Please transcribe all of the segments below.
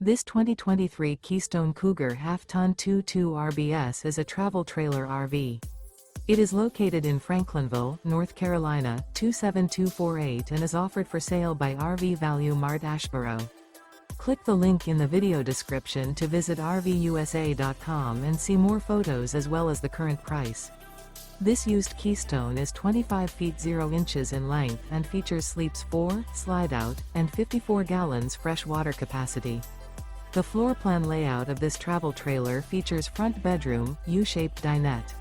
This 2023 Keystone Cougar Half-Ton 2.2 RBS is a travel trailer RV. It is located in Franklinville, North Carolina, 27248 and is offered for sale by RV Value Mart Asheboro. Click the link in the video description to visit RVUSA.com and see more photos as well as the current price. This used Keystone is 25 feet 0 inches in length and features sleeps 4, Slideout, and 54 gallons fresh water capacity. The floor plan layout of this travel trailer features front bedroom, U-shaped dinette.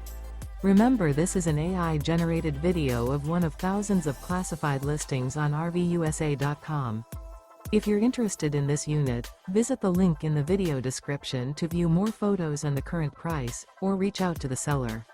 Remember, this is an AI-generated video of one of thousands of classified listings on RVUSA.com. If you're interested in this unit, visit the link in the video description to view more photos and the current price, or reach out to the seller.